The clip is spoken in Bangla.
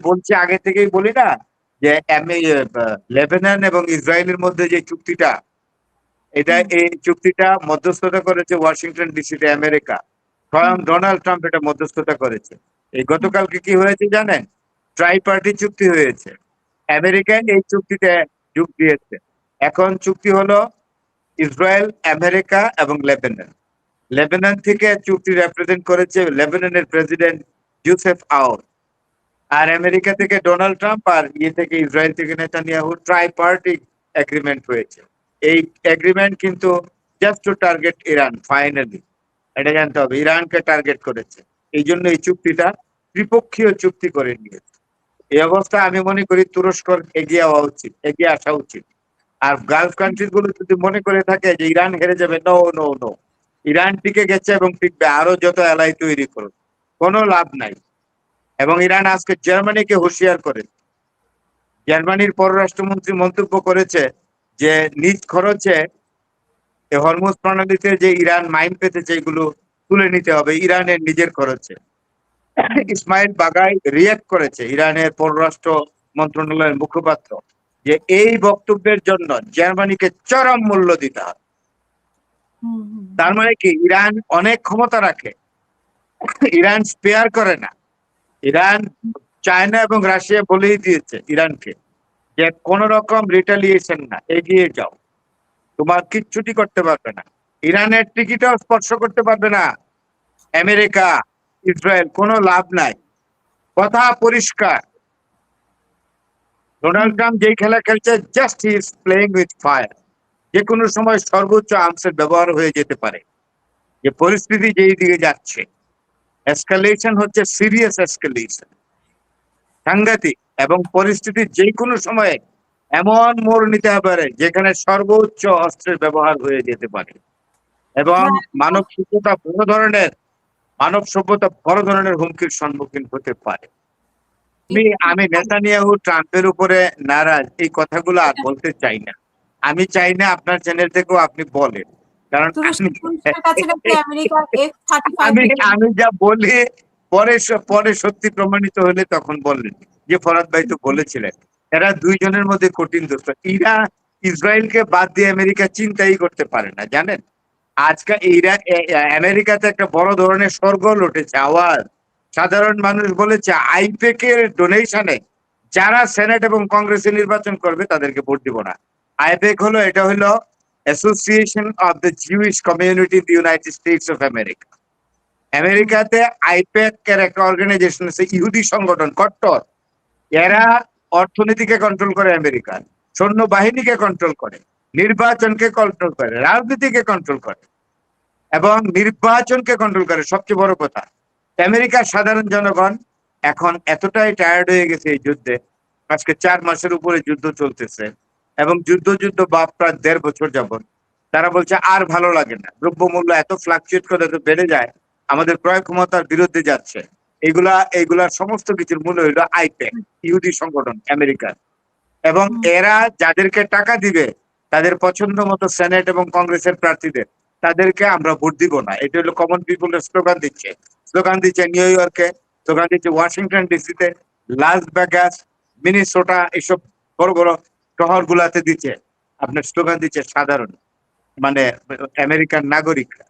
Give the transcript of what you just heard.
বলছি, আগে থেকেই বলি না যে লেবানন এবং ইসরায়েলের মধ্যে যে চুক্তিটা, এই চুক্তিটা মধ্যস্থতা করেছে ওয়াশিংটন ডিসিতে আমেরিকা। স্বয়ং ডোনাল্ড ট্রাম্প এটা মধ্যস্থতা করেছে। এই গতকালকে কি হয়েছে জানেন? ট্রাইপার্টি চুক্তি হয়েছে। আমেরিকা এই চুক্তিতে যোগ দিয়েছে। এখন চুক্তি হলো ইসরায়েল, আমেরিকা এবং লেবানন। লেবানন থেকে চুক্তি রিপ্রেজেন্ট করেছে লেবাননের প্রেসিডেন্ট জোসেফ আউন। আর আমেরিকা থেকে ডোনাল্ড ট্রাম্প, আর থেকে ইসরায়েল থেকে নেতানিয়াহু। ট্রাইপার্টি এগ্রিমেন্ট হয়েছে। এই এগ্রিমেন্ট কিন্তু just to target Iran. Finally এটা জানতে হবে, ইরানকে টার্গেট করেছে। এই জন্য এই চুক্তিটা ত্রিপক্ষীয় চুক্তি করে নিয়েছে। এই অবস্থা আমি মনে করি তুরস্কর এগিয়ে আসা উচিত। আর গালফ কান্ট্রি গুলো যদি মনে করে থাকে যে ইরান হেরে যাবে, নো নো নো, ইরান টিকে গেছে এবং টিকবে। আরো যত এলাই তৈরি করুক, কোনো লাভ নাই। এবং ইরান আজকে জার্মানিকে হুঁশিয়ার করে, জার্মানির পররাষ্ট্রমন্ত্রী মন্তব্য করেছে যে নিজ খরচে হরমুজ প্রণালীতে যে ইরান মাইন পেতেছে এগুলো তুলে নিতে হবে ইরানের নিজের খরচে। ইসমাইল বাগাই রিয়েক্ট করেছে, ইরানের পররাষ্ট্র মন্ত্রণালয়ের মুখপাত্র, যে এই বক্তব্যের জন্য জার্মানিকে চরম মূল্য দিতে হবে। তার মানে কি, ইরান অনেক ক্ষমতা রাখে, ইরান স্পেয়ার করে না। ইরান, চায়না এবং রাশিয়া বলেই দিয়েছে ইরানকে যে কোন রকম রিটালিয়েশন না, এগিয়ে যাও, তোমার কিচ্ছুটি করতে পারবে না। ইরানের টিকিটাও স্পর্শ করতে পারবে না আমেরিকা, ইসরায়েল, কোনো লাভ নাই। কথা পরিষ্কার। ডোনাল্ড ট্রাম্প যেই খেলা খেলছে, just he is playing with fire. যে কোনো সময় সর্বোচ্চ আর্মসের ব্যবহার হয়ে যেতে পারে। যে পরিস্থিতি যেই দিকে যাচ্ছে, এসকালেশন হচ্ছে, সিরিয়াস এসকালেশন, সাংঘাতিক। এবং পরিস্থিতি যে কোনো সময়ে এমন মোড় নিতে পারে যেখানে সর্বোচ্চ অস্ত্রের ব্যবহার হয়ে যেতে পারে। এবং মানব সভ্যতা বড় ধরনের হুমকির সম্মুখীন হতে পারে। আমি নেতানিয়াহু ট্রাম্পের উপরে নারাজ, এই কথাগুলো আর বলতে চাই না। আমি চাই না আপনার চ্যানেল থেকেও আপনি বলেন, কারণ আমি যা বলি পরে সত্যি প্রমাণিত হলে তখন বললেন যে ফরাদ ভাই তো বলেছিলেন। এরা দুইজনের মধ্যে কঠিন দোস্ত। ইসরায়েলকে বাদ দিয়ে আমেরিকা চিন্তাই করতে পারে না, জানেন? আজকে আমেরিকাতে একটা বড় ধরনের শোরগোল উঠেছে, আওয়াজ। সাধারণ মানুষ বলেছে আইপেক এর ডোনেশনে যারা সেনেট এবং কংগ্রেসে নির্বাচন করবে তাদেরকে ভোট দিব না। আইপেক এটা হলো association of the Jewish community in the United states of America. আমেরিকাতে আইপেক এর একটা অর্গানাইজেশন আছে, ইহুদি সংগঠন, কট্টর। এরা অর্থনীতিকে কন্ট্রোল করে, আমেরিকার সৈন্য বাহিনীকে কন্ট্রোল করে, নির্বাচনকে কন্ট্রোল করে, রাজনীতিকে কন্ট্রোল করে এবং নির্বাচনকে কন্ট্রোল করে। সবচেয়ে বড় কথা, আমেরিকার সাধারণ জনগণ এখন এতটাই টায়ার্ড হয়ে গেছে এই যুদ্ধে। আজকে 4 মাসের উপরে যুদ্ধ চলতেছে এবং যুদ্ধ বা প্রায় 1.5 বছর যাবত। তারা বলছে আর ভালো লাগে না, দ্রব্যমূল্য এত ফ্লাকচুয়েট করে, এত বেড়ে যায়, আমাদের ক্রয় ক্ষমতার বিরুদ্ধে যাচ্ছে। এইগুলার সমস্ত কিছুর মূল হইল আইপেক, ইহুদি সংগঠন আমেরিকার। এবং এরা যাদেরকে টাকা দিবে, তাদের পছন্দ মতো সেনেট এবং কংগ্রেসের প্রার্থীদের, তাদেরকে আমরা ভোট দিব না। এটা হলো কমন পিপুলের স্লোগান দিচ্ছে নিউ ইয়র্কে, স্লোগান দিচ্ছে ওয়াশিংটন ডিসিতে, লাস ভেগাস, মিনেসোটা, এসব বড় বড় শহর গুলাতে দিচ্ছে। আপনার স্লোগান দিচ্ছে সাধারণ আমেরিকান নাগরিকরা।